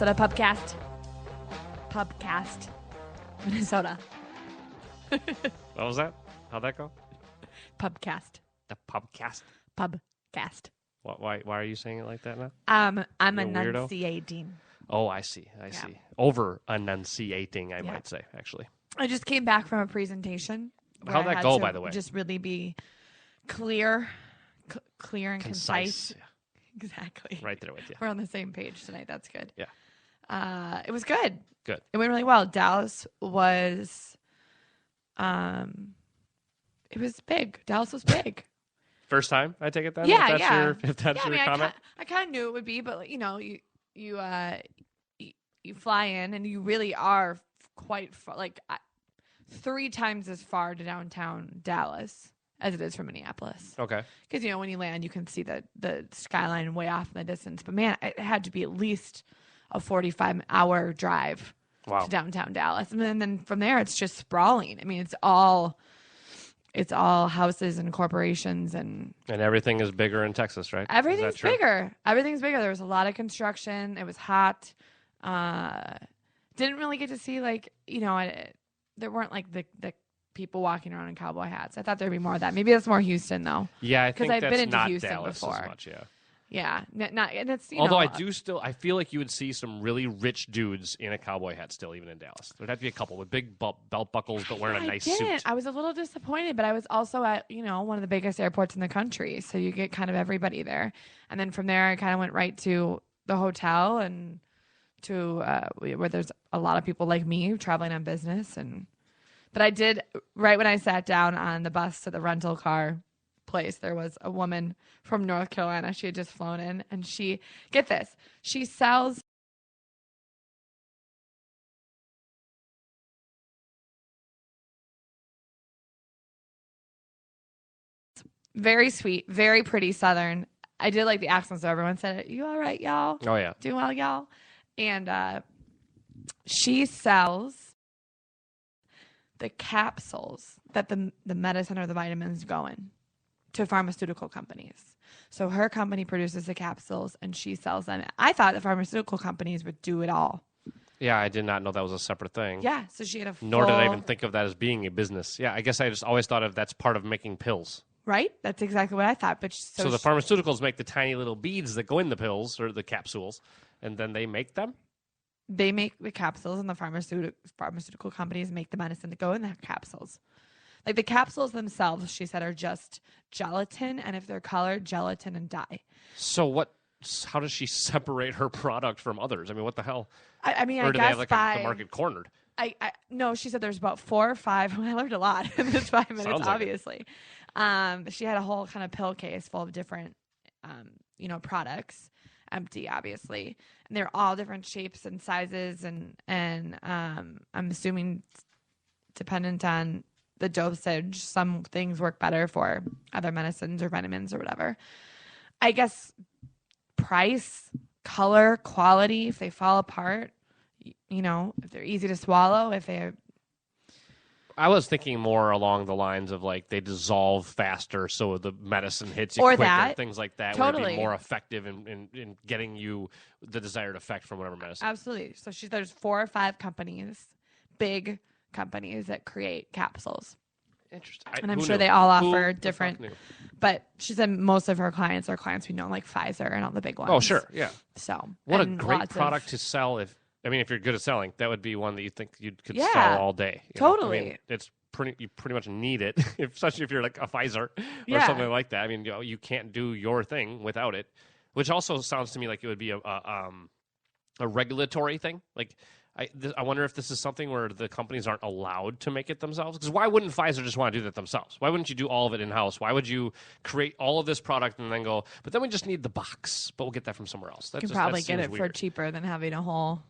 Minnesota Pubcast. Minnesota. What was that? How'd that go? Pubcast. The pubcast? Pubcast. Why are you saying it like that now? I'm You're a weirdo? enunciating. Oh, I see. I see. Over enunciating, I might say, actually. I just came back from a presentation. How'd that go, by the way? Just really be clear and concise. Yeah. Exactly. Right there with you. We're on the same page tonight. That's good. Yeah. It was good. Good. It went really well. Dallas was, it was big. Dallas was big. First time, I take it then? Yeah, If that's your comment? I kind of knew it would be, but you fly in and you really are quite far, like 3 times as far to downtown Dallas as it is from Minneapolis. Okay. Because, when you land, you can see the skyline way off in the distance. But, man, it had to be at least a 45-hour drive to downtown Dallas. And then from there, it's just sprawling. I mean, it's all houses and corporations. And everything is bigger in Texas, right? Everything's bigger. Everything's bigger. There was a lot of construction. It was hot. Didn't really get to see, there weren't, the people walking around in cowboy hats. I thought there'd be more of that. Maybe that's more Houston, though. Yeah, I think I've that's been into not Houston Dallas before. as much, yeah. Yeah, and it's although I feel like you would see some really rich dudes in a cowboy hat still, even in Dallas. There'd have to be a couple with big belt buckles, but wearing a nice suit. I was a little disappointed, but I was also at one of the biggest airports in the country, so you get kind of everybody there. And then from there, I kind of went right to the hotel and to where there's a lot of people like me traveling on business. But I did, right when I sat down on the bus to the rental car place, there was a woman from North Carolina. She had just flown in, and get this, she sells very sweet, very pretty Southern. I did like the accents, so everyone said it. You all right, y'all? Oh, yeah. Doing well, y'all? And she sells the capsules that the medicine or the vitamins go in to pharmaceutical companies. So her company produces the capsules and she sells them. I thought the pharmaceutical companies would do it all. Yeah, I did not know that was a separate thing. Yeah, so she had a full... Nor did I even think of that as being a business. Yeah, I guess I just always thought of that's part of making pills. Right? That's exactly what I thought. But so the pharmaceuticals make the tiny little beads that go in the pills or the capsules, and then they make them? They make the capsules, and the pharmaceutical companies make the medicine that go in the capsules. Like the capsules themselves, she said, are just gelatin, and if they're colored, gelatin and dye. So how does she separate her product from others? I mean, what the hell? I mean, or I do guess they have the market cornered? No, she said there's about 4 or 5. I learned a lot in this 5 minutes, Sounds obviously. She had a whole kind of pill case full of different, products, empty, obviously. And they're all different shapes and sizes. And I'm assuming dependent on the dosage, some things work better for other medicines or vitamins or whatever. I guess price, color, quality, if they fall apart, if they're easy to swallow, if they're... I was thinking more along the lines of they dissolve faster so the medicine hits you or quicker, that. Things like that. Totally. Would be more effective in getting you the desired effect from whatever medicine. Absolutely. So there's 4 or 5 companies, big companies that create capsules. Interesting. And I'm sure they all offer Who different, but she said most of her clients are clients we know, like Pfizer and all the big ones. Oh, sure. Yeah. So what a great product to sell if you're good at selling, that would be one that you think you could sell all day. Totally. It's you pretty much need it, especially if you're like a Pfizer or something like that. I mean, you can't do your thing without it, which also sounds to me like it would be a regulatory thing. Like, I wonder if this is something where the companies aren't allowed to make it themselves. Because why wouldn't Pfizer just want to do that themselves? Why wouldn't you do all of it in-house? Why would you create all of this product and then go, but then we just need the box, but we'll get that from somewhere else? You can probably get it for cheaper than having a whole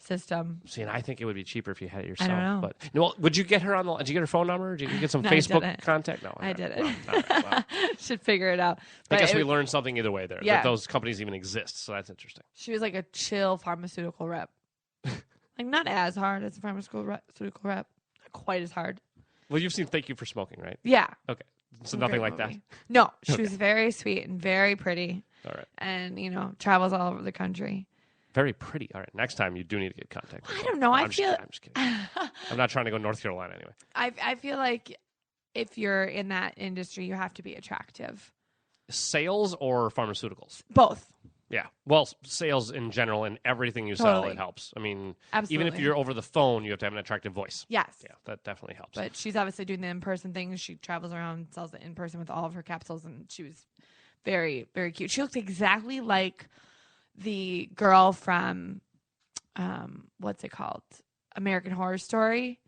system. See, and I think it would be cheaper if you had it yourself. I don't know. But would you get her on the? Did you get her phone number? Did you get some Facebook contact? No, I didn't. Well, should figure it out. I guess we learned something either way there. Yeah. That those companies even exist, so that's interesting. She was like a chill pharmaceutical rep. Like not as hard as a pharmaceutical rep. Not quite as hard. Well, you've seen Thank You for Smoking, right? Yeah. Okay. So nothing like that? No. She was very sweet and very pretty. All right. And, travels all over the country. Very pretty. All right, next time you do need to get contact. I don't know. I'm just kidding. I'm not trying to go North Carolina anyway. I feel like if you're in that industry, you have to be attractive. Sales or pharmaceuticals? Both. Yeah. Well, sales in general and everything you sell, it helps. I mean, Absolutely. even if you're over the phone, you have to have an attractive voice. Yes. Yeah, that definitely helps. But she's obviously doing the in-person things. She travels around, sells it in person with all of her capsules, and she was very, very cute. She looked exactly like the girl from, what's it called? American Horror Story,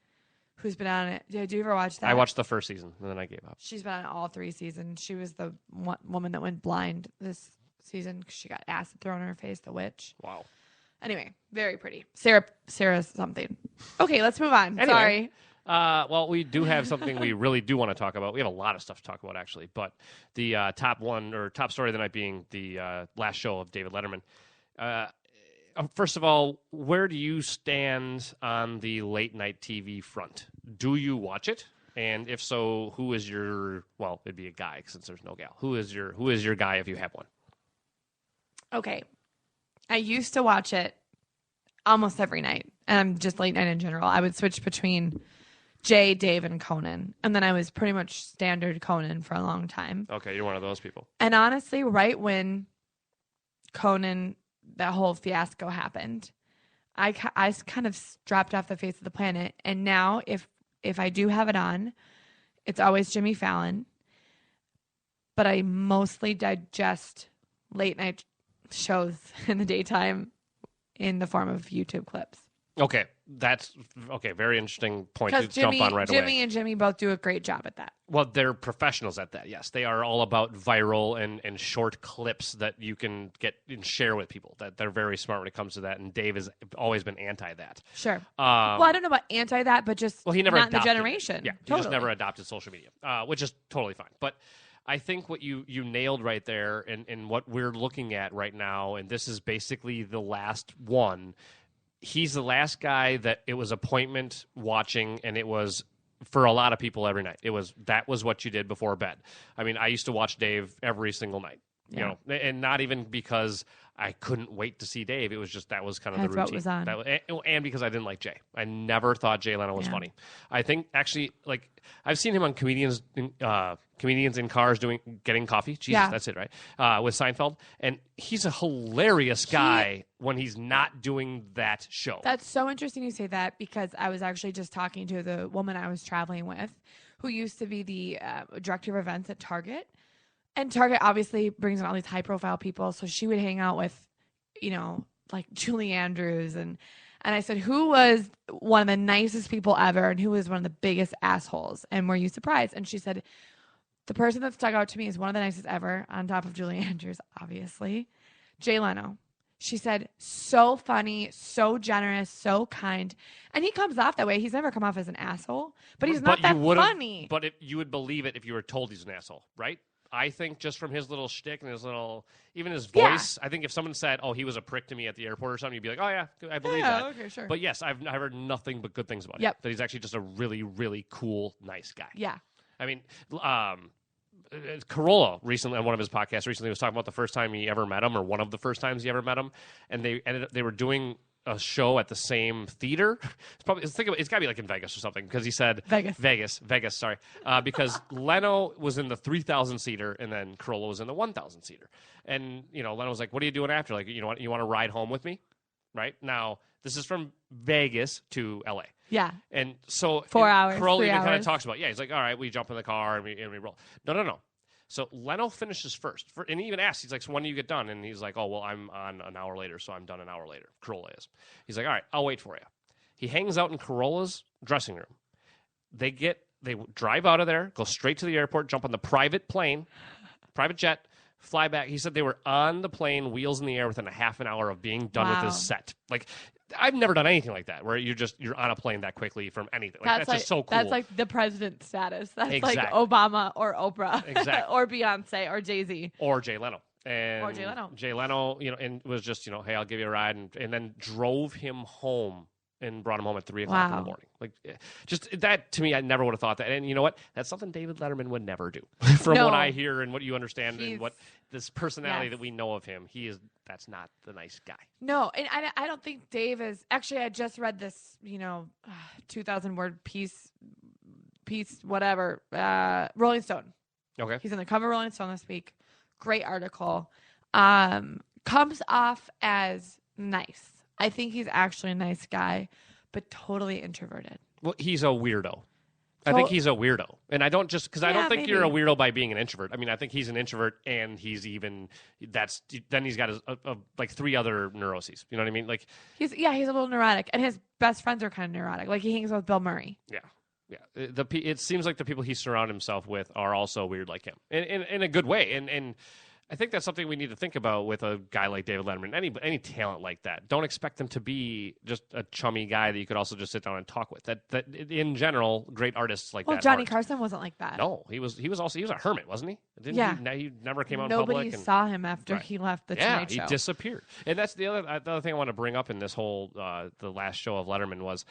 who's been on it. Did you ever watch that? I watched the first season, and then I gave up. She's been on all 3 seasons. She was the woman that went blind this season because she got acid thrown in her face, the witch. Wow. Anyway, very pretty. Sarah something. Okay, let's move on. Anyway, Sorry. Well, we do have something we really do want to talk about. We have a lot of stuff to talk about, actually. But the top story of the night being the last show of David Letterman. First of all, where do you stand on the late night TV front? Do you watch it? And if so, who is your, well, it'd be a guy since there's no gal. Who is your guy if you have one? Okay. I used to watch it almost every night. And just late night in general. I would switch between Jay, Dave, and Conan. And then I was pretty much standard Conan for a long time. Okay, you're one of those people. And honestly, right when Conan, that whole fiasco happened, I kind of dropped off the face of the planet. And now if I do have it on, it's always Jimmy Fallon. But I mostly digest late night shows in the daytime in the form of YouTube clips. Okay, that's okay. Very interesting point to jump on right away. Jimmy and Jimmy both do a great job at that. Well, they're professionals at that. Yes, they are all about viral and short clips that you can get and share with people. That they're very smart when it comes to that. And Dave has always been anti that. Sure. Well, I don't know about anti that, but just he never not adopted in the generation. Yeah, he just never adopted social media, which is totally fine. But I think what you nailed right there, and what we're looking at right now, and this is basically the last one. He's the last guy that it was appointment watching, and it was for a lot of people every night. That was what you did before bed. I mean, I used to watch Dave every single night, you know, and not even because I couldn't wait to see Dave. It was just that was kind of the routine. What was on. And because I didn't like Jay. I never thought Jay Leno was funny. I think actually, like, I've seen him on comedians in cars getting coffee. Jesus, that's it, right? With Seinfeld, and he's a hilarious guy when he's not doing that show. That's so interesting you say that, because I was actually just talking to the woman I was traveling with, who used to be the director of events at Target. And Target obviously brings in all these high-profile people, so she would hang out with, you know, like Julie Andrews. And I said, who was one of the nicest people ever, and who was one of the biggest assholes? And were you surprised? And she said, the person that stuck out to me is one of the nicest ever, on top of Julie Andrews, obviously, Jay Leno. She said, so funny, so generous, so kind. And he comes off that way. He's never come off as an asshole, but he's not that funny. But you would believe it if you were told he's an asshole, right? I think just from his little shtick and his little, even his voice, I think if someone said, oh, he was a prick to me at the airport or something, you'd be like, oh, yeah, I believe that. Okay, sure. But yes, I've heard nothing but good things about him. That he's actually just a really, really cool, nice guy. Yeah. I mean, Corolla recently, on one of his podcasts recently, was talking about the first time he ever met him, or one of the first times he ever met him. And they were doing a show at the same theater. It's got to be like in Vegas or something, because he said Vegas. Sorry, because Leno was in the 3,000 seater and then Corolla was in the 1,000 seater. And you know, Leno was like, "What are you doing after? Like, you want to ride home with me?" Right now, this is from Vegas to L.A. Yeah, and so 4 hours. Corolla 3 even hours. kind of talks about, he's like, "All right, we jump in the car and we roll." No. So Leno finishes first. And he even asks, he's like, so when do you get done? And he's like, oh, well, I'm on an hour later, so I'm done an hour later. Corolla is. He's like, all right, I'll wait for you. He hangs out in Corolla's dressing room. They drive out of there, go straight to the airport, jump on the private jet, fly back. He said they were on the plane, wheels in the air, within a half an hour of being done with his set. Like, I've never done anything like that, where you're on a plane that quickly from anything. Like, that's just so cool. That's like the president status. That's like Obama or Oprah, or Beyonce or Jay-Z or Jay Leno. Or Jay Leno. Jay Leno, and was just, hey, I'll give you a ride, and then drove him home and brought him home at 3 o'clock in the morning. Like, just that to me, I never would have thought that. And you know what? That's something David Letterman would never do. From what I hear and what you understand and what this personality that we know of him, that's not the nice guy. No, and I don't think Dave is. Actually, I just read this, 2,000 word piece, whatever, Rolling Stone. Okay. He's on the cover of Rolling Stone this week. Great article. Comes off as nice. I think he's actually a nice guy, but totally introverted. Well, he's a weirdo. I think he's a weirdo. And I don't just, because I don't think you're a weirdo by being an introvert. I mean, I think he's an introvert and then he's got like 3 other neuroses. You know what I mean? Like he's a little neurotic, and his best friends are kind of neurotic. Like he hangs out with Bill Murray. Yeah. Yeah. It seems like the people he surrounds himself with are also weird like him in a good way. And I think that's something we need to think about with a guy like David Letterman. Any talent like that, don't expect him to be just a chummy guy that you could also just sit down and talk with. That in general, great artists like that. Well, Johnny Carson wasn't like that. No, he was a hermit, wasn't he? He never came out in public. Nobody saw him after he left the Tonight Show. Yeah, he disappeared. And that's the other thing I want to bring up in this whole the last show of Letterman was.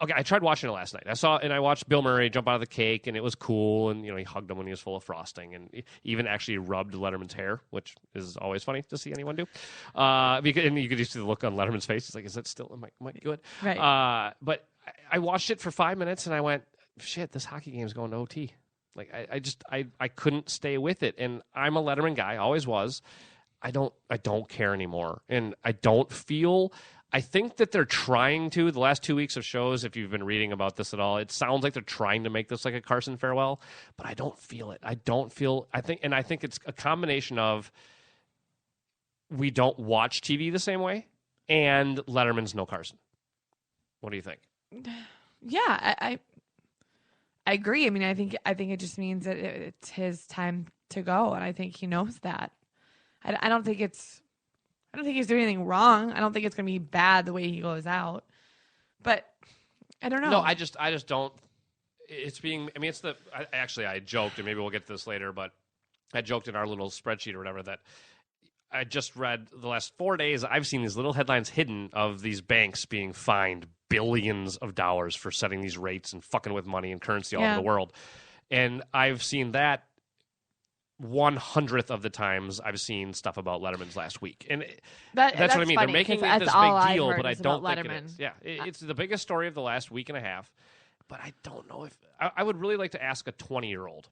Okay, I tried watching it last night. I watched Bill Murray jump out of the cake, and it was cool. And he hugged him when he was full of frosting, and even actually rubbed Letterman's hair, which is always funny to see anyone do. And you could just see the look on Letterman's face. It's like, is that still? Am I good? Right. But I watched it for 5 minutes, and I went, shit, this hockey game's going to OT. Like I couldn't stay with it, and I'm a Letterman guy, always was. I don't care anymore, and I don't feel. I think that they're trying to, the last 2 weeks of shows, if you've been reading about this at all, it sounds like they're trying to make this like a Carson farewell, but I don't feel it. I think it's a combination of we don't watch TV the same way and Letterman's no Carson. What do you think? Yeah, I agree. I mean, I think it just means that it's his time to go, and I think he knows that. I don't think he's doing anything wrong. I don't think it's going to be bad the way he goes out. But I don't know. No, I just don't. It's being. I mean, I joked, and maybe we'll get to this later. But I joked in our little spreadsheet or whatever that I just read the last 4 days. I've seen these little headlines hidden of these banks being fined billions of dollars for setting these rates and fucking with money and currency all over the world. And I've seen that 100th of the times I've seen stuff about Letterman's last week. And that's what I mean. Funny, they're making it this big deal, but I don't think it is. Yeah, it's the biggest story of the last week and a half. But I don't know if I would really like to ask a 20-year-old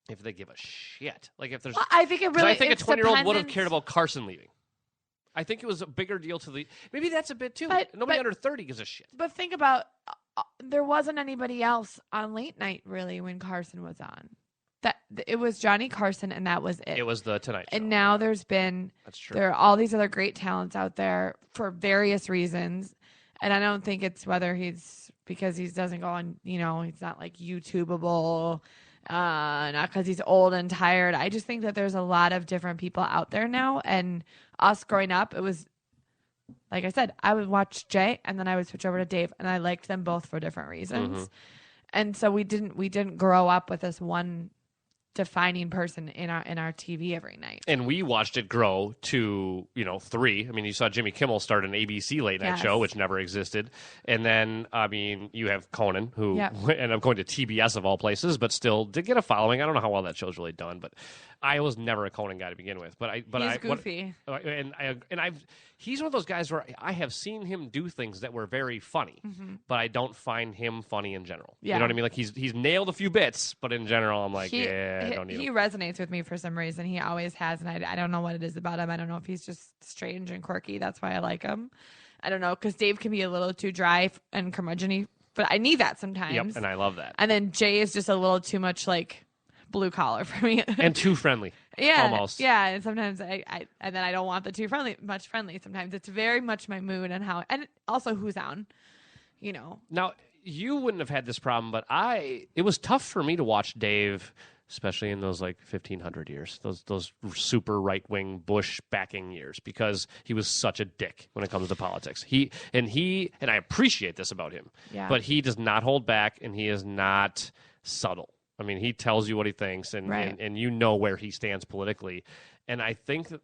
if they give a shit. Like if there's, I think it really. I think a 20-year-old would have cared about Carson leaving. I think it was a bigger deal to the. Maybe that's a bit too. Nobody under 30 gives a shit. But think about, there wasn't anybody else on late night really when Carson was on. That it was Johnny Carson, and that was it. It was the Tonight Show. And now there are all these other great talents out there for various reasons. And I don't think it's whether because he doesn't go on, he's not like YouTubeable, not because he's old and tired. I just think that there's a lot of different people out there now. And us growing up, it was, like I said, I would watch Jay and then I would switch over to Dave, and I liked them both for different reasons. Mm-hmm. And so we didn't grow up with this one defining person in our TV every night. And we watched it grow to, 3. I mean, you saw Jimmy Kimmel start an ABC late night show, which never existed. And then, I mean, you have Conan, who ended up going to TBS of all places, but still did get a following. I don't know how well that show's really done, but I was never a Conan guy to begin with. He's goofy. He's one of those guys where I have seen him do things that were very funny, but I don't find him funny in general. Yeah. You know what I mean? Like he's nailed a few bits, but in general, I'm like, I don't need him. He resonates with me for some reason. He always has, and I don't know what it is about him. I don't know if he's just strange and quirky. That's why I like him. I don't know, because Dave can be a little too dry and curmudgeon-y, but I need that sometimes. Yep, and I love that. And then Jay is just a little too much like blue collar for me. And too friendly. Yeah. Almost. Yeah. And sometimes and then I don't want the too friendly. Sometimes it's very much my mood and and also who's on, Now, you wouldn't have had this problem, but it was tough for me to watch Dave, especially in those like 1500 years, those super right-wing Bush backing years, because he was such a dick when it comes to politics. And I appreciate this about him, but he does not hold back, and he is not subtle. I mean, he tells you what he thinks, and you know where he stands politically. And I think that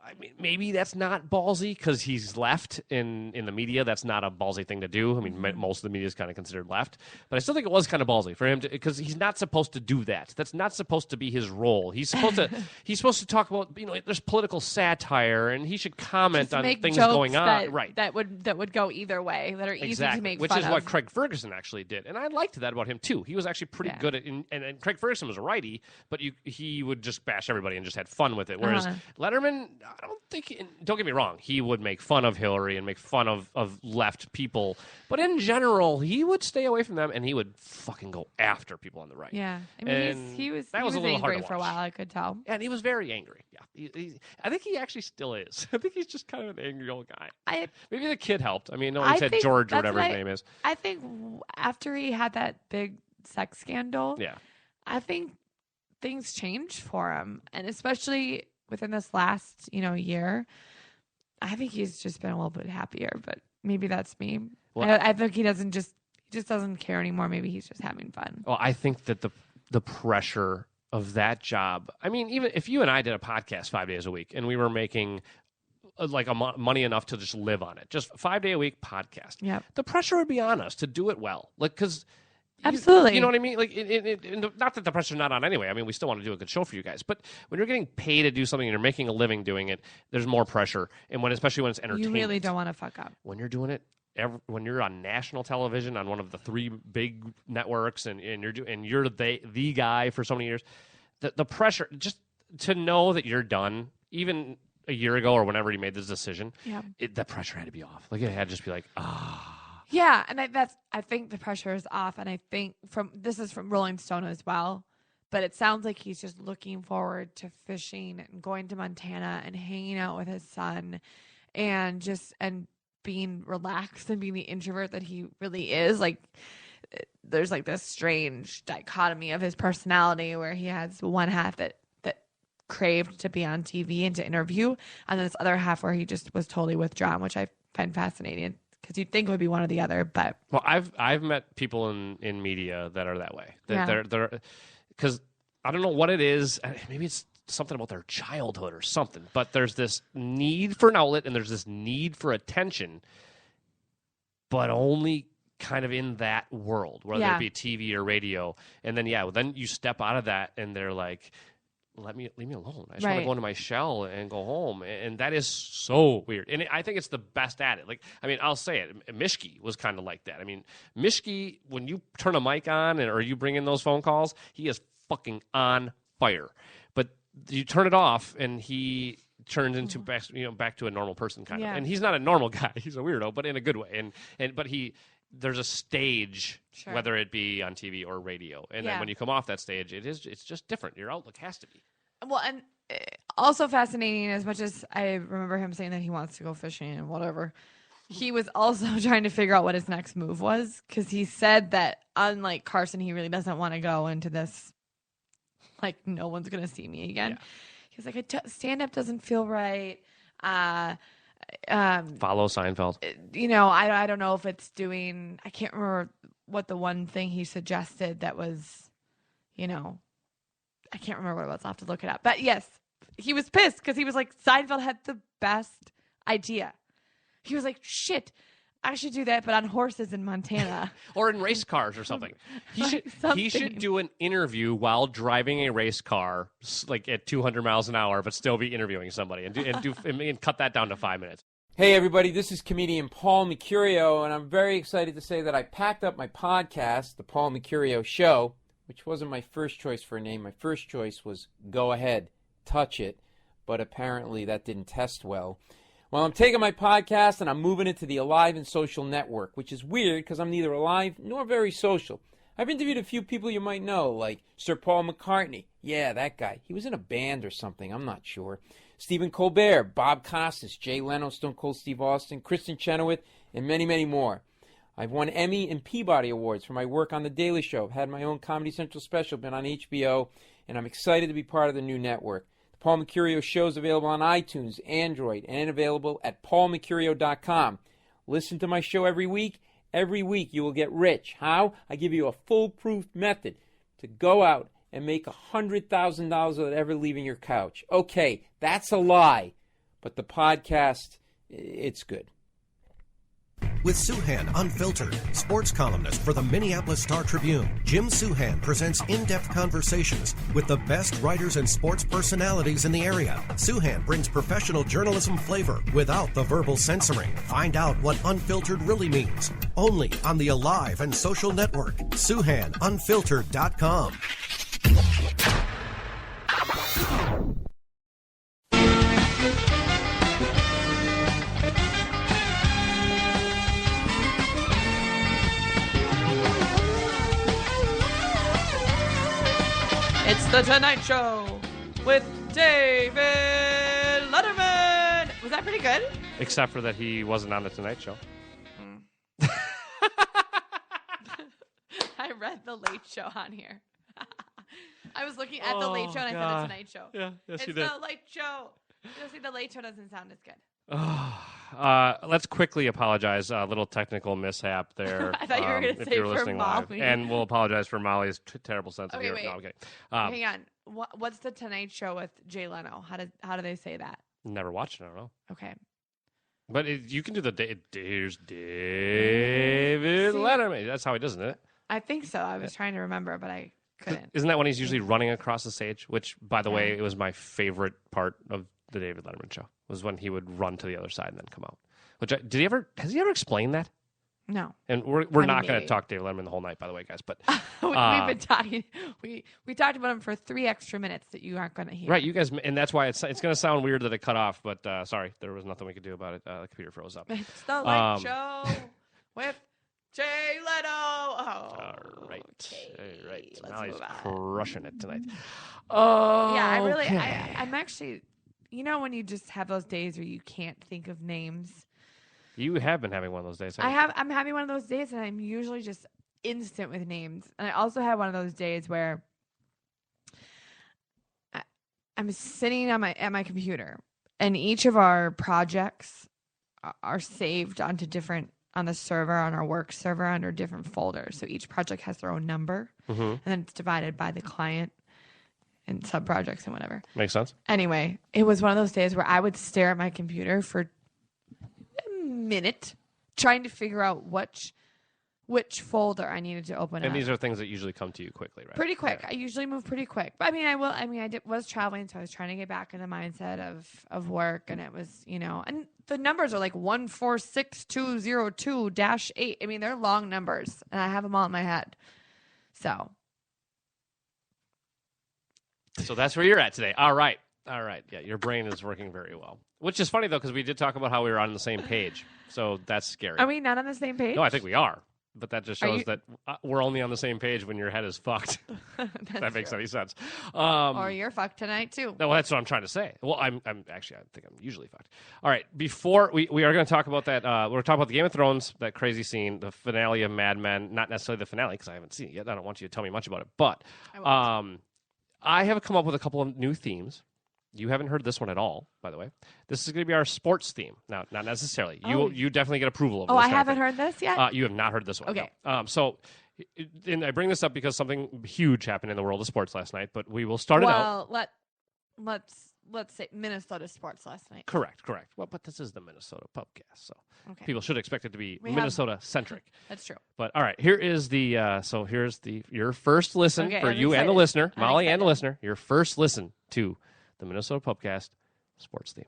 I mean, maybe that's not ballsy because he's left in the media. That's not a ballsy thing to do. I mean, most of the media is kind of considered left, but I still think it was kind of ballsy for him to, because he's not supposed to do that. That's not supposed to be his role. He's supposed to talk about, there's political satire, and he should comment on things going on. Right. That would go either way. That are easy to make which fun is of. what Craig Ferguson actually did, and I liked that about him too. He was actually pretty good at, and Craig Ferguson was a righty, but he would just bash everybody and just had fun with it. Whereas Letterman, I don't think. Don't get me wrong, he would make fun of Hillary and make fun of left people, but in general, he would stay away from them and he would fucking go after people on the right. Yeah, I mean, he was a little angry for a while. I could tell, and he was very angry. Yeah, I think he actually still is. I think he's just kind of an angry old guy. Maybe the kid helped. I mean, no one said George or whatever his name is. I think after he had that big sex scandal, I think things changed for him, and especially within this last year, I think he's just been a little bit happier. But maybe that's me. Well, I think he just doesn't care anymore. Maybe he's just having fun. Well, I think that the pressure of that job. I mean, even if you and I did a podcast 5 days a week and we were making money enough to just live on it, just 5 day a week podcast. Yeah, the pressure would be on us to do it well, because. Absolutely. You know what I mean? Like, not that the pressure's not on anyway. I mean, we still want to do a good show for you guys. But when you're getting paid to do something and you're making a living doing it, there's more pressure. And especially when it's entertainment. You really don't want to fuck up. When you're doing it, when you're on national television on one of the 3 big networks, and you're the guy for so many years, the pressure, just to know that you're done, even a year ago or whenever you made this decision, the pressure had to be off. Like, it had to just be like, Yeah, and I think the pressure is off, and I think this is from Rolling Stone as well, but it sounds like he's just looking forward to fishing and going to Montana and hanging out with his son, and being relaxed and being the introvert that he really is. Like, there's like this strange dichotomy of his personality where he has one half that craved to be on TV and to interview, and then this other half where he just was totally withdrawn, which I find fascinating. Because you'd think it would be one or the other, but I've met people in media that are that way. They're because I don't know what it is. Maybe it's something about their childhood or something. But there's this need for an outlet and there's this need for attention, but only kind of in that world, whether it be TV or radio. And then then you step out of that and they're like, leave me alone. I just want to go into my shell and go home. And that is so weird. And I think it's the best at it. Like, I mean, I'll say it. Mishki was kind of like that. I mean, Mishki, when you turn a mic on or you bring in those phone calls, he is fucking on fire. But you turn it off and he turns into back to a normal person kind of. And he's not a normal guy. He's a weirdo, but in a good way. But there's a stage, whether it be on TV or radio, and then when you come off that stage, it's just different. Your outlook has to be. Well, and also fascinating, as much as I remember him saying that he wants to go fishing and whatever, he was also trying to figure out what his next move was, because he said that, unlike Carson, he really doesn't want to go into this, like, no one's going to see me again. Yeah. He was like, stand-up doesn't feel right. Follow Seinfeld. I don't know if it's doing. I can't remember what the one thing he suggested that was, I can't remember what it was. I'll have to look it up. But yes, he was pissed because he was like, Seinfeld had the best idea. He was like, shit, I should do that, but on horses in Montana. Or in race cars or something. He should do an interview while driving a race car, like at 200 miles an hour, but still be interviewing somebody and cut that down to 5 minutes. Hey everybody, this is comedian Paul Mercurio, and I'm very excited to say that I packed up my podcast, The Paul Mercurio Show, which wasn't my first choice for a name. My first choice was Go Ahead, Touch It, but apparently that didn't test well. Well, I'm taking my podcast and I'm moving it to the Alive and Social Network, which is weird because I'm neither alive nor very social. I've interviewed a few people you might know, like Sir Paul McCartney. Yeah, that guy. He was in a band or something. I'm not sure. Stephen Colbert, Bob Costas, Jay Leno, Stone Cold Steve Austin, Kristen Chenoweth, and many, many more. I've won Emmy and Peabody Awards for my work on The Daily Show. I've had my own Comedy Central special, been on HBO, and I'm excited to be part of the new network. The Paul Mercurio Show is available on iTunes, Android, and available at paulmercurio.com. Listen to my show every week. Every week you will get rich. How? I give you a foolproof method to go out and make $100,000 without ever leaving your couch. Okay, that's a lie. but the podcast, it's good. With Suhan Unfiltered, sports columnist for the Minneapolis Star-Tribune, Jim Suhan presents in-depth conversations with the best writers and sports personalities in the area. Suhan brings professional journalism flavor without the verbal censoring. Find out what unfiltered really means. Only on the Alive and Social Network. SuhanUnfiltered.com. It's the Tonight Show with David Letterman. Was that pretty good? Except for that he wasn't on the Tonight Show. I read the Late Show on here. I was looking at the Late Show and I said the Tonight Show. Yeah, yes, it's you did. the Late Show. You'll see the Late Show doesn't sound as good. Let's quickly apologize. A little technical mishap there. I thought you were going to say you're for listening live. Molly. And we'll apologize for Molly's terrible sense of Okay, humor. wait. No, okay. Hang on. What's the Tonight Show with Jay Leno? How do they say that? Never watched it. I don't know. Okay. But you can do here's David Letterman. That's how he does it. I think so. I was trying to remember, but I couldn't. Isn't that when he's usually running across the stage? Which, by the way, it was my favorite part of the David Letterman show. Was when he would run to the other side and then come out. Has he ever explained that? No. And we're not going to talk David Letterman the whole night, by the way, guys. But we've been talking. We talked about him for 3 extra minutes that you aren't going to hear. Right, you guys, and that's why it's going to sound weird that it cut off. But sorry, there was nothing we could do about it. The computer froze up. It's the Late Show with Jay Leno. All right, okay. all right. Let's Molly's move on. crushing it tonight. Oh, Yeah, I'm actually. You know when you just have those days where you can't think of names. You have been having one of those days. I'm having one of those days, and I'm usually just instant with names. And I also had one of those days where I'm sitting at my computer, and each of our projects are saved on the server, on our work server, under different folders. So each project has their own number, and then it's divided by the client and sub projects and whatever. Makes sense. Anyway, it was one of those days where I would stare at my computer for a minute trying to figure out which folder I needed to open up. And these are things that usually come to you quickly, right? Pretty quick. Yeah. I usually move pretty quick. But I was traveling, so I was trying to get back in the mindset of work, and it was, and the numbers are like 146202-8. I mean, they're long numbers, and I have them all in my head. So that's where you're at today. All right. Yeah, your brain is working very well. Which is funny, though, because we did talk about how we were on the same page. So that's scary. Are we not on the same page? No, I think we are. But that just shows that we're only on the same page when your head is fucked. That makes any sense. Or you're fucked tonight, too. No, that's what I'm trying to say. Well, I think I'm usually fucked. All right, before we are going to talk about that, we're talking about the Game of Thrones, that crazy scene, the finale of Mad Men. Not necessarily the finale, because I haven't seen it yet. I don't want you to tell me much about it. But I have come up with a couple of new themes. You haven't heard this one at all, by the way. This is going to be our sports theme. Now, not necessarily. You definitely get approval of this. I haven't heard this yet? You have not heard this one. Okay. No. And I bring this up because something huge happened in the world of sports last night, but we will start it out. Well, let's say Minnesota sports last night. Correct. Well, but this is the Minnesota Pubcast, so people should expect it to be Minnesota-centric. That's true. But, all right, here is here's your first listen for I'm you excited. and the listener, Molly I'm and the listener, your first listen to the Minnesota Pubcast sports theme.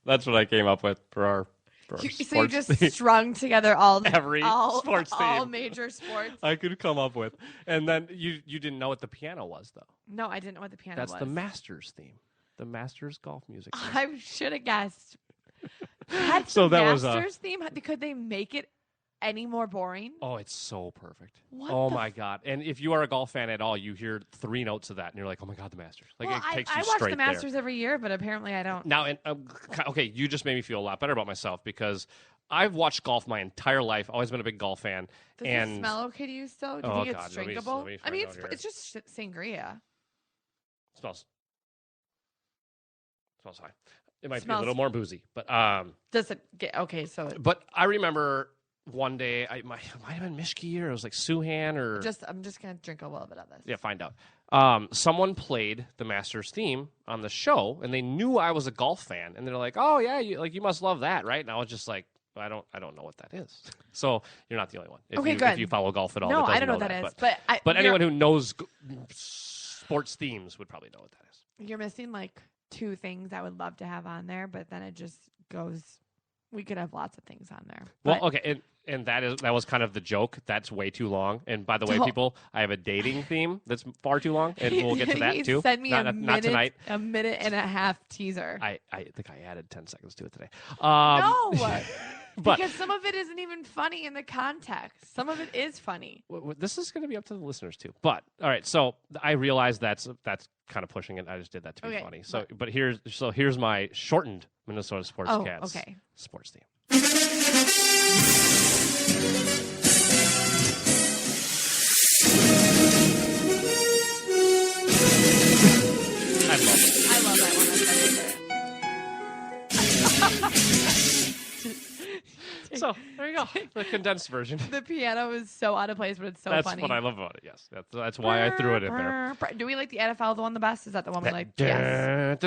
That's what I came up with for our So you sports just theme. strung together all sports all theme major sports. I could come up with. And then you didn't know what the piano was, though. No, I didn't know what the piano was. That's the Masters theme. the Masters golf music. I should have guessed. That's So the that was Masters theme. Could they make it any more boring? Oh, it's so perfect. What oh the my God. And if you are a golf fan at all, you hear 3 notes of that and you're like, oh my God, the Masters. Like well, it takes I you watch straight the Masters there. every year, but apparently I don't. Now, and okay, you just made me feel a lot better about myself because I've watched golf my entire life. Always been a big golf fan. Does and it smell okay to you still? Do you Oh, think it's God, let me drinkable? I find mean, out here. it's just sangria. smells fine. It might be a Smells- little more boozy, but Does it get okay? So but I remember one day it might have been Mishki or it was like Suhan or I'm just gonna drink a little bit of this. yeah, find out. Someone played the Masters theme on the show, and they knew I was a golf fan, and they're like, "Oh yeah, you must love that, right?" And I was just like, "I don't know what that is." So you're not the only one. Okay, If good. you follow golf at all, No, that I doesn't don't know what that is, But but anyone who knows sports themes would probably know what that is. you're missing like 2 things I would love to have on there, but then it just goes. We could have lots of things on there. Well, But- okay, and that was kind of the joke. That's way too long. And by the way, Don't- people, I have a dating theme that's far too long, and we'll get to that He too. Send me not, not tonight. a minute and a half teaser. I think I added 10 seconds to it today. No, but because some of it isn't even funny in the context. Some of it is funny. this is going to be up to the listeners too. But all right, so I realize that's kind of pushing it. I just did that to be Okay, funny. So, but here's my shortened Minnesota Sports Oh, Cats okay. sports theme. I love it. I love that one. That's my favorite. So there you go, the condensed version. The piano is so out of place, but it's so That's funny. what I love about it. Yes, that's why I threw it in there. Do we like the NFL the one the best? Is that the one we like? Yes.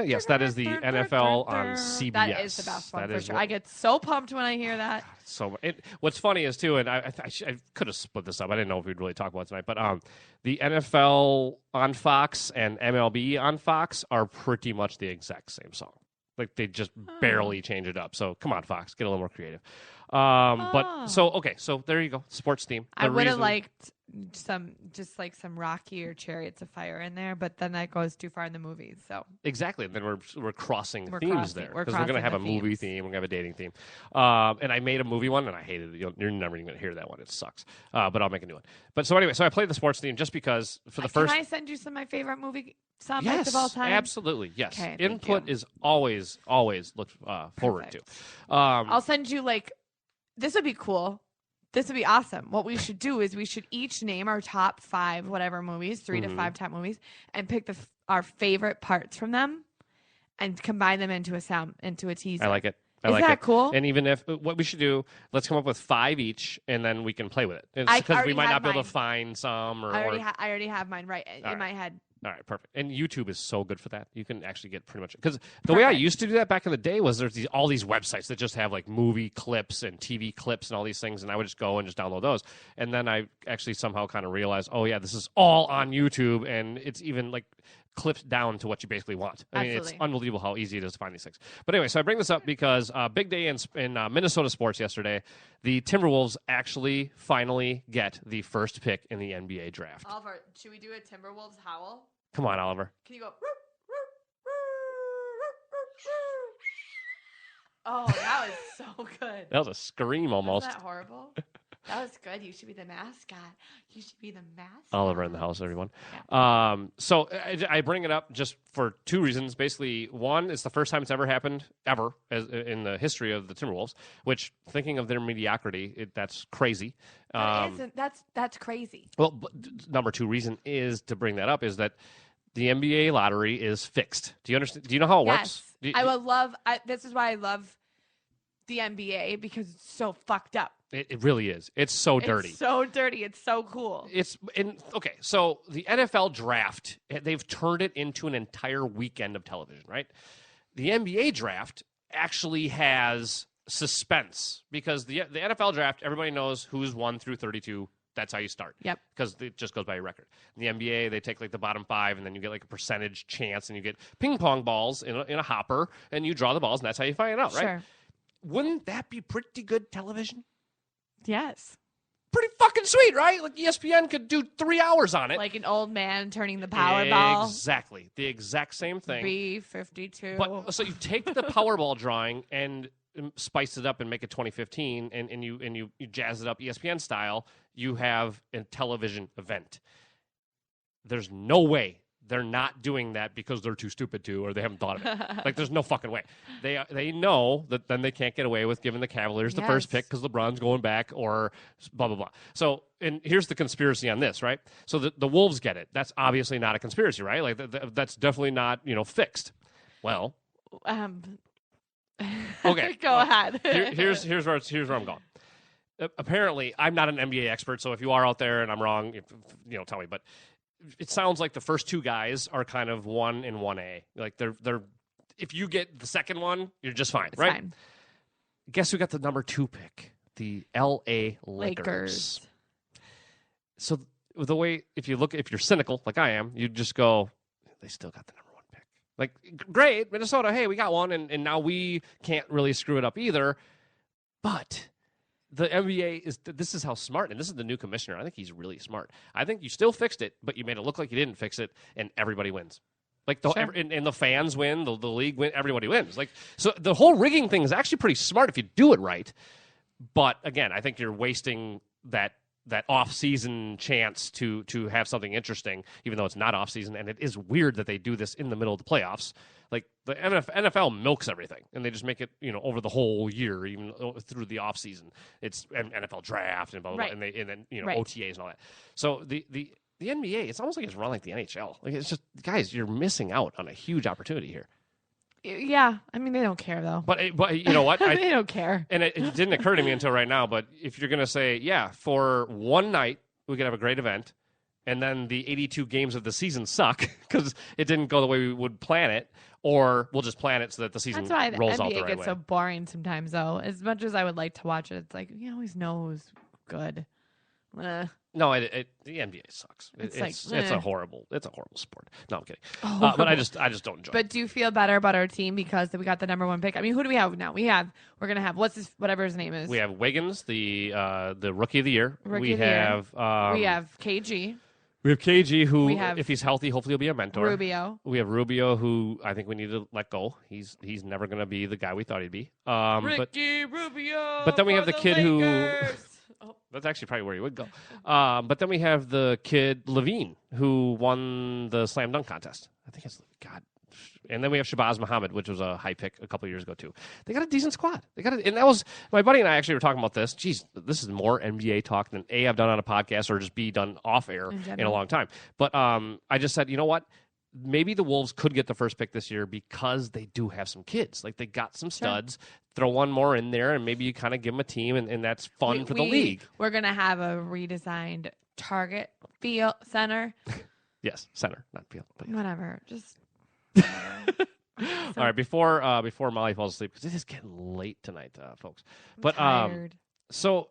Yes, that is the NFL on CBS. That is the best one That for is sure. what- I get so pumped when I hear that. So what's funny is too, and I could have split this up. I didn't know if we'd really talk about it tonight, but the NFL on Fox and MLB on Fox are pretty much the exact same song. Like they just barely change it up. So come on, Fox, get a little more creative. But so there you go, sports theme. I would have liked some Rocky or Chariots of Fire in there, but then that goes too far in the movies. So exactly. Then we're crossing We're themes crossing- there we're because we're gonna crossing have a the movie themes. theme, we're gonna have a dating theme. And I made a movie one, and I hated it. You're never even gonna hear that one. It sucks. But I'll make a new one. But so anyway, so I played the sports theme just because for the first. Can I send you some of my favorite movie sound Yes, bites of all time? absolutely. Yes, Okay, thank input you. is always looked forward to. Perfect. I'll send you this would be cool. This would be awesome. What we should do is we should each name our top 5 whatever movies, 3 to 5 top movies, and pick our favorite parts from them, and combine them into a teaser. I like it. Is like that it. cool? And even if what we should do, let's come up with 5 each, and then we can play with it. I Because we already might have not be able mine. to find some. Or, I already have mine right in right. my head. All right, perfect. And YouTube is so good for that. You can actually get pretty much because the way I Perfect. used to do that back in the day was there's all these websites that just have like movie clips and TV clips and all these things, and I would just go and just download those. And then I actually somehow kind of realized, oh yeah, this is all on YouTube, and it's even like clipped down to what you basically want. I mean, it's Absolutely. unbelievable how easy it is to find these things. But anyway, so I bring this up because big day in Minnesota sports yesterday. The Timberwolves actually finally get the first pick in the NBA draft. Oliver, should we do a Timberwolves howl? Come on, Oliver. Can you go? Oh, that was so good. That was a scream almost. Wasn't that horrible? That was good. You should be the mascot. You should be the mascot. Oliver in the house, everyone. Yeah. So I bring it up just for 2 reasons. Basically, one, it's the first time it's ever happened, ever, in the history of the Timberwolves, which, thinking of their mediocrity, that's crazy. That isn't. That's crazy. Well, but number 2 reason is to bring that up is that the NBA lottery is fixed. Do you understand? Do you know how it works? Yes. I would love. This is why I love the NBA because it's so fucked up. It really is. It's so dirty. It's so dirty. It's so cool. Okay, so the NFL draft, they've turned it into an entire weekend of television, right? The NBA draft actually has suspense because the NFL draft, everybody knows who's 1 through 32. That's how you start. Yep. Because it just goes by your record. In the NBA, they take like the bottom 5, and then you get like a percentage chance, and you get ping pong balls in a hopper, and you draw the balls, and that's how you find out, right? Sure. Wouldn't that be pretty good television? Yes. pretty fucking sweet, right? Like ESPN could do 3 hours on it. Like an old man turning the Powerball. Exactly. The exact same thing. B-52. But so you take the Powerball drawing and spice it up and make it 2015 and you jazz it up ESPN style, you have a television event. There's no way they're not doing that because they're too stupid to, or they haven't thought of it. Like, there's no fucking way. They know that then they can't get away with giving the Cavaliers the first pick because LeBron's going back or blah, blah, blah. So, and here's the conspiracy on this, right? So the Wolves get it. That's obviously not a conspiracy, right? Like, that's definitely not, fixed. Well. Okay. Go ahead. Here's where I'm going. Apparently, I'm not an NBA expert, so if you are out there and I'm wrong, tell me. But it sounds like the first two guys are kind of 1 and 1A. Like they're if you get the second one, you're just fine, right? Fine. Guess who got the number 2 pick? The LA Lakers. So the way, if you're cynical like I am, you just go, they still got the number 1 pick. Like, great, Minnesota, hey, we got one, and now we can't really screw it up either. But the NBA this is how smart, and this is the new commissioner. I think he's really smart. I think you still fixed it, but you made it look like you didn't fix it, and everybody wins. Like, and the fans win, the league win, everybody wins. Like, so the whole rigging thing is actually pretty smart if you do it right. But again, I think you're wasting that off-season chance to have something interesting, even though it's not off-season, and it is weird that they do this in the middle of the playoffs. Like, the NFL milks everything, and they just make it, over the whole year, even through the off-season. It's an NFL draft and blah, blah, blah, and then OTAs and all that. So the NBA, it's almost like it's run like the NHL. Like, it's just, guys, you're missing out on a huge opportunity here. Yeah, I mean, they don't care, though. But you know what? They don't care. And it didn't occur to me until right now, but if you're going to say, yeah, for one night, we could have a great event, and then the 82 games of the season suck because it didn't go the way we would plan it, or we'll just plan it so that the season rolls out the right way. That's why the NBA gets so boring sometimes, though. As much as I would like to watch it, it's like, you always know who's good. No, the NBA sucks. It's a horrible sport. No, I'm kidding. But I just don't enjoy it. But do you feel better about our team because we got the number 1 pick? I mean, who do we have now? We're gonna have whatever his name is. We have Wiggins, the rookie of the year. We have KG. We have KG, who, if he's healthy, hopefully will be a mentor. Rubio. We have Rubio, who I think we need to let go. He's never going to be the guy we thought he'd be. Rubio. But then we have the kid Lakers. who. That's actually probably where he would go. But then we have the kid Levine, who won the slam dunk contest. I think it's God. And then we have Shabazz Muhammad, which was a high pick a couple years ago too. They got a decent squad. And that was my buddy and I actually were talking about this. Geez, this is more NBA talk than A, I've done on a podcast, or just B, done off air in a long time. But I just said, you know what? Maybe the Wolves could get the first pick this year because they do have some kids. Like, they got some studs. Sure. Throw one more in there, and maybe you kind of give them a team, and that's fun for the league. We're going to have a redesigned Target field center. Yes, center, not field. But yeah. Whatever. Just... All right, before Molly falls asleep, because it is getting late tonight, folks. But tired. So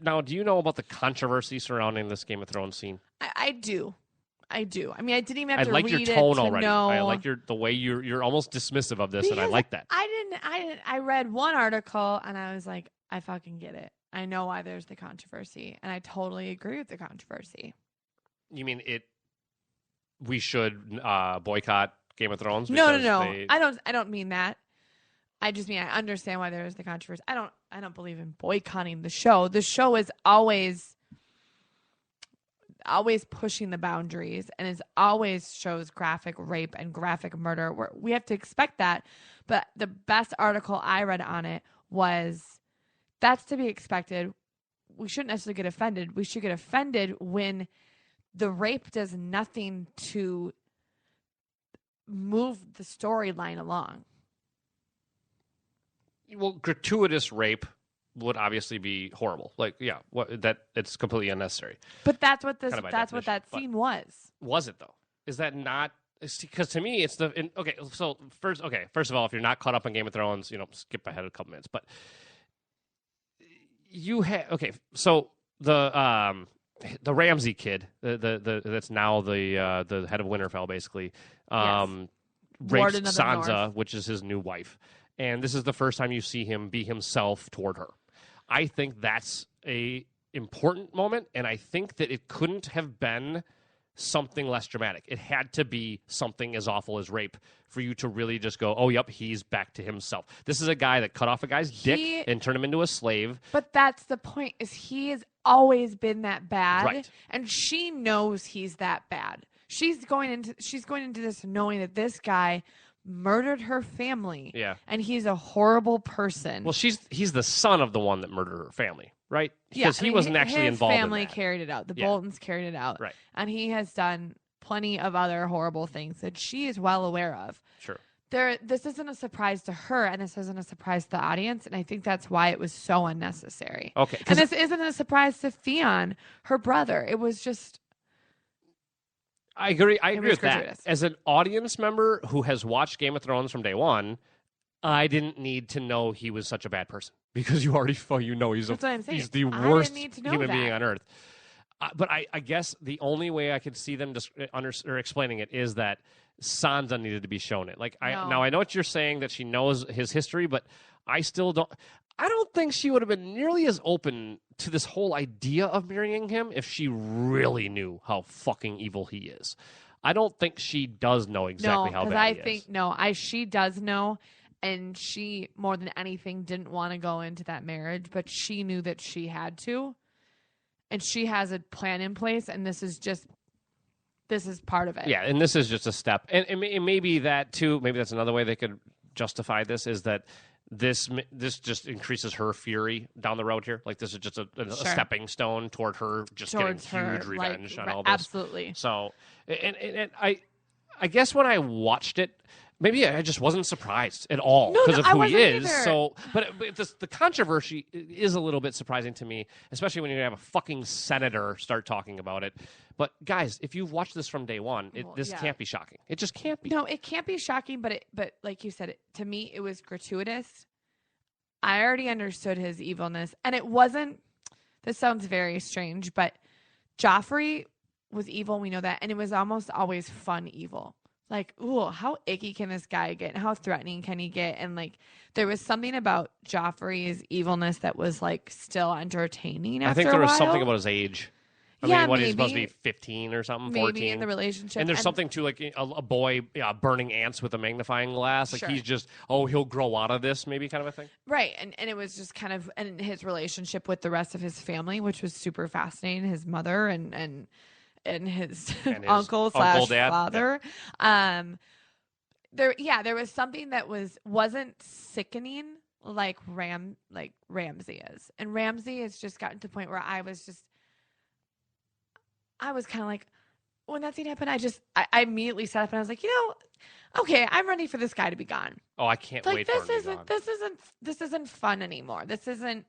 now, do you know about the controversy surrounding this Game of Thrones scene? I do. I mean, I didn't even have to read it. I like your tone already. Know. I like the way you're almost dismissive of this, and I like that. I read one article and I was like, I fucking get it. I know why there's the controversy, and I totally agree with the controversy. You mean we should boycott Game of Thrones? No. I don't mean that. I just mean I understand why there is the controversy. I don't believe in boycotting the show. The show is always pushing the boundaries, and is always shows graphic rape and graphic murder. We have to expect that. But the best article I read on it was, that's to be expected. We shouldn't necessarily get offended. We should get offended when the rape does nothing to move the storyline along. Well, gratuitous rape would obviously be horrible. Like, yeah, it's completely unnecessary. But that's what that scene was. Was it though? Is that not? Because to me, it's okay. So first of all, if you're not caught up on Game of Thrones, skip ahead a couple minutes. But you have So the Ramsey kid, the that's now the head of Winterfell, basically, raped Sansa, which is his new wife, and this is the first time you see him be himself toward her. I think that's a important moment, and I think that it couldn't have been something less dramatic. It had to be something as awful as rape for you to really just go, oh, yep, he's back to himself. This is a guy that cut off a guy's dick and turned him into a slave. But that's the point, is he has always been that bad. Right. And she knows he's that bad. She's going into this knowing that this guy murdered her family. Yeah. And he's a horrible person. Well, he's the son of the one that murdered her family, right? Yeah, Because he wasn't actually involved in that. His family carried it out. The Boltons carried it out. Right. And he has done plenty of other horrible things that she is well aware of. Sure. This isn't a surprise to her, and this isn't a surprise to the audience, and I think that's why it was so unnecessary. Okay. And this isn't a surprise to Theon, her brother. It was just... I agree with gratuitous. that. As an audience member who has watched Game of Thrones from day one, I didn't need to know he was such a bad person because you already know he's That's what I'm saying. he's the I worst didn't need to know human that. being on earth. But I guess the only way I could see them just explaining it is that Sansa needed to be shown it. Like now I know what you're saying, that she knows his history, but I still don't. I don't think she would have been nearly as open to this whole idea of marrying him if she really knew how fucking evil he is. I don't think she does know exactly how bad he is. She does know, and she, more than anything, didn't want to go into that marriage, but she knew that she had to, and she has a plan in place, and this is part of it. Yeah, and this is just a step. And maybe that, too, maybe that's another way they could justify this, is that this just increases her fury down the road here. Like, this is just a stepping stone toward her getting huge revenge on all this. Absolutely. So, and I guess when I watched it, maybe I just wasn't surprised at all because of who he is. Either. So, but the controversy is a little bit surprising to me, especially when you have a fucking senator start talking about it. But guys, if you've watched this from day one, this can't be shocking. It just can't be. No, it can't be shocking. But like you said, to me, it was gratuitous. I already understood his evilness, and it wasn't. This sounds very strange, but Joffrey was evil. We know that, and it was almost always fun evil. Like, ooh, how icky can this guy get? And how threatening can he get? And like, there was something about Joffrey's evilness that was like still entertaining. I think there was something about his age. I mean, maybe. He's supposed to be 15 or something, 14. Maybe in the relationship. And there's something to like a boy burning ants with a magnifying glass. Like he's just, he'll grow out of this, maybe kind of a thing. Right. And it was just kind of in his relationship with the rest of his family, which was super fascinating. His mother and his uncle / father. Yeah. There was something that wasn't sickening like Ramsay is. And Ramsay has just gotten to the point where I was kind of like, when that scene happened, I immediately sat up and I was like, okay, I'm ready for this guy to be gone. Oh, I can't wait for him to be gone. This isn't fun anymore. I'm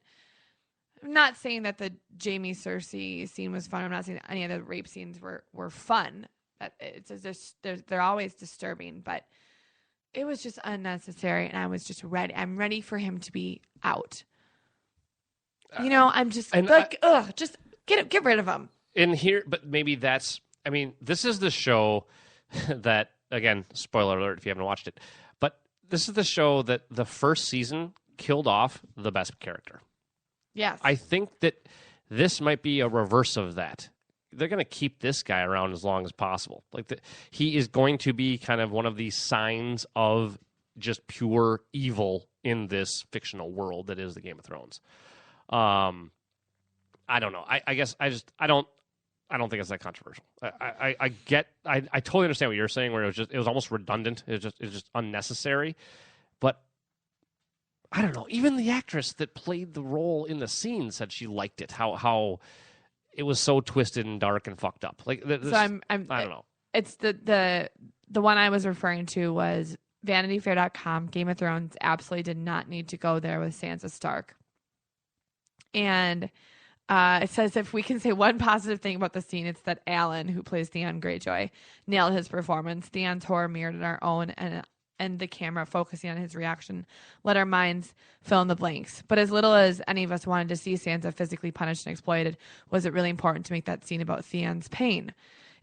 not saying that the Jaime Cersei scene was fun. I'm not saying that any of the rape scenes were fun. They're always disturbing, but it was just unnecessary, and I was just ready. I'm ready for him to be out. I'm just just get rid of him. In here, but maybe this is the show that, again, spoiler alert if you haven't watched it, but this is the show that the first season killed off the best character. Yes. I think that this might be a reverse of that. They're going to keep this guy around as long as possible. He is going to be kind of one of these signs of just pure evil in this fictional world that is the Game of Thrones. I don't know. I guess I don't think it's that controversial. I totally understand what you're saying, where it was almost redundant. It was just unnecessary. But I don't know. Even the actress that played the role in the scene said she liked it. How it was so twisted and dark and fucked up. I don't know. It's the one I was referring to was VanityFair.com. Game of Thrones absolutely did not need to go there with Sansa Stark. And it says, if we can say one positive thing about the scene, it's that Alan, who plays Theon Greyjoy, nailed his performance. Theon's horror mirrored in our own, and the camera focusing on his reaction let our minds fill in the blanks. But as little as any of us wanted to see Sansa physically punished and exploited, was it really important to make that scene about Theon's pain?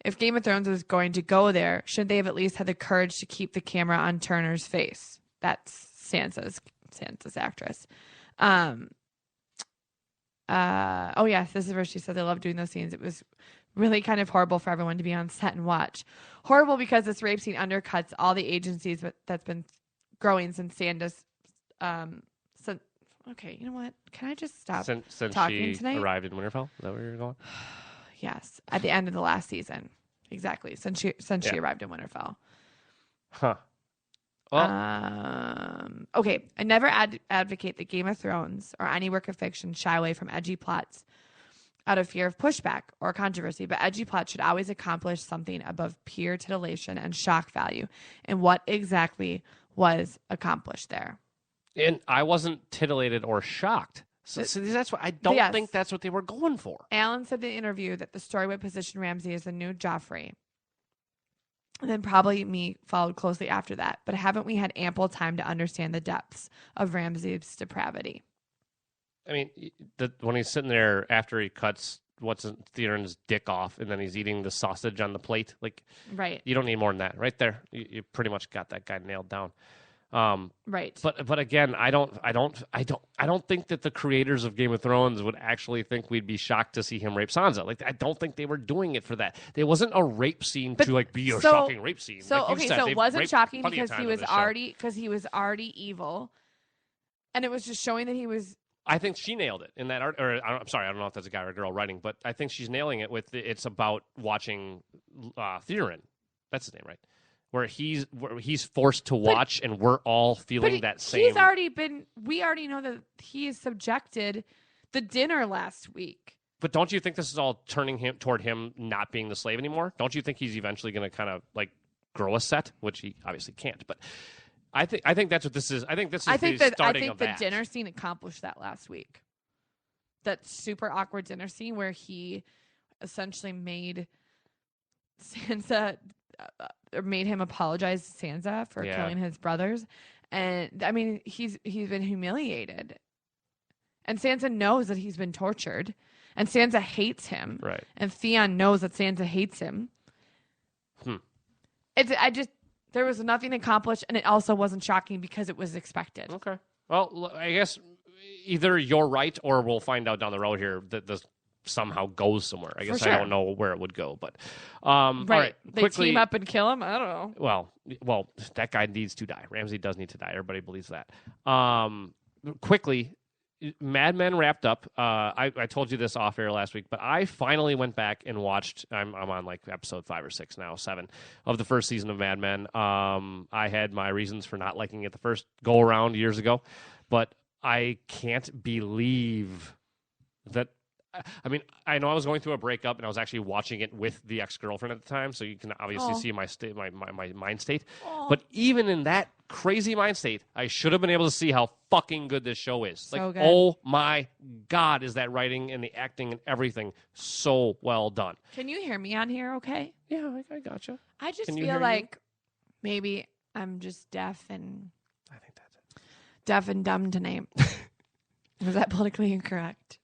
If Game of Thrones was going to go there, should they have at least had the courage to keep the camera on Turner's face? That's Sansa's actress. oh yes, this is where she said they love doing those scenes. It was really kind of horrible for everyone to be on set and watch. Horrible because this rape scene undercuts all the agencies that's been growing since Sanda's. Okay, you know what? Can I just stop Since talking she tonight? arrived in Winterfell? Is that where you're going? Yes, at the end of the last season. Exactly. Since she arrived in Winterfell. Huh. Well, Okay, I never advocate that Game of Thrones or any work of fiction shy away from edgy plots out of fear of pushback or controversy, but edgy plots should always accomplish something above pure titillation and shock value. And what exactly was accomplished there? and I wasn't titillated or shocked. So that's what I don't think that's what they were going for. Alan said in the interview that the story would position Ramsay as the new Joffrey. And then probably me followed closely after that. But haven't we had ample time to understand the depths of Ramsay's depravity? I mean, when he's sitting there after he cuts Theon's dick off, and then he's eating the sausage on the plate, like, right? You don't need more than that, right there. You pretty much got that guy nailed down. Right. But again, I don't think that the creators of Game of Thrones would actually think we'd be shocked to see him rape Sansa. Like, I don't think they were doing it for that. There wasn't a rape scene to like be a shocking rape scene. So like okay, said, so it wasn't shocking because he was already evil, and it was just showing that he was. I think she nailed it in that art. Or I'm sorry, I don't know if that's a guy or a girl writing, but I think she's nailing it with it's about watching Theron. That's his name, right? Where he's forced to watch, and we're all feeling that same. He's already been. We already know that he is subjected the dinner last week. But don't you think this is all turning him toward him not being the slave anymore? Don't you think he's eventually going to kind of like grow a set, which he obviously can't? But I think that's what this is. I think this is the starting of that. I think the dinner scene accomplished that last week. That super awkward dinner scene where he essentially made Sansa. Made him apologize to Sansa for killing his brothers, and I mean he's been humiliated, and Sansa knows that he's been tortured, and Sansa hates him, right? And Theon knows that Sansa hates him. There was nothing accomplished, and it also wasn't shocking because it was expected. Okay, well, I guess either you're right or we'll find out down the road here that this somehow goes somewhere. I guess I don't know where it would go, but right. All right, they team up and kill him. I don't know. Well, that guy needs to die. Ramsay does need to die. Everybody believes that. Quickly, Mad Men wrapped up. I told you this off air last week, but I finally went back and watched. I'm on like episode 5 or 6 now, 7 of the first season of Mad Men. I had my reasons for not liking it the first go around years ago, but I can't believe that. I mean, I know I was going through a breakup, and I was actually watching it with the ex-girlfriend at the time, so you can obviously see my state, my mind state. But even in that crazy mind state, I should have been able to see how fucking good this show is. So like, good. Oh my God, is that writing and the acting and everything so well done? Can you hear me on here? Okay. Yeah, I gotcha. I just feel like maybe I'm just deaf and. I think that's it. Deaf and dumb tonight. Was that politically incorrect?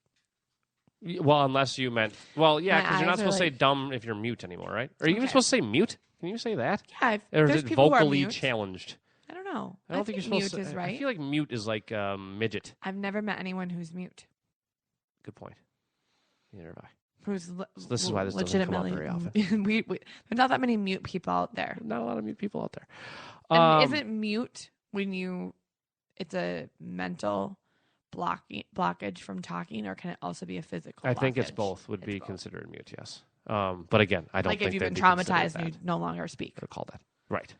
Well, unless you meant... Well, yeah, because you're not supposed to say like... dumb if you're mute anymore, right? Are you even supposed to say mute? Can you say that? Yeah. Or is it vocally mute. Challenged? I don't know. I don't think you're supposed mute to... is right. I feel like mute is like midget. I've never met anyone who's mute. Good point. Neither have I. Who's so this is why this doesn't come up very often. There's not that many mute people out there. Not a lot of mute people out there. And isn't mute when you... It's a mental... blockage from talking, or can it also be a physical blockage? I think it's both would be considered mute, yes. But again, I don't think if you've been traumatized and you no longer speak. Or call that. Right.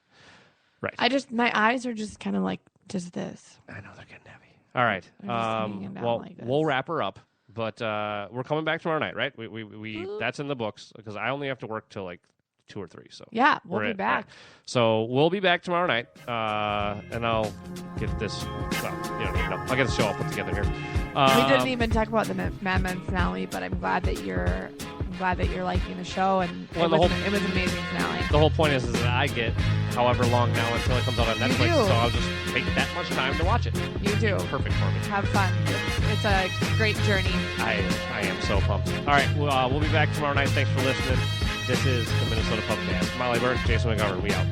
My eyes are just kind of like just this. I know they're getting heavy. All right. Well, like we'll wrap her up, but we're coming back tomorrow night, right? We that's in the books because I only have to work till like 2 or 3. So yeah, we'll be back. Right. So we'll be back tomorrow night, and I'll get this. Well, you don't even know. I'll get the show all put together here. We didn't even talk about the Mad Men finale, but I'm glad that you're liking the show, and it was an amazing finale. The whole point is that I get however long now until it comes out on Netflix, so I'll just take that much time to watch it. You do. It's perfect for me. Have fun. It's a great journey. I am so pumped. All right, we'll be back tomorrow night. Thanks for listening. This is the Minnesota Pubcast. Molly Burke, Jason McGovern. We out.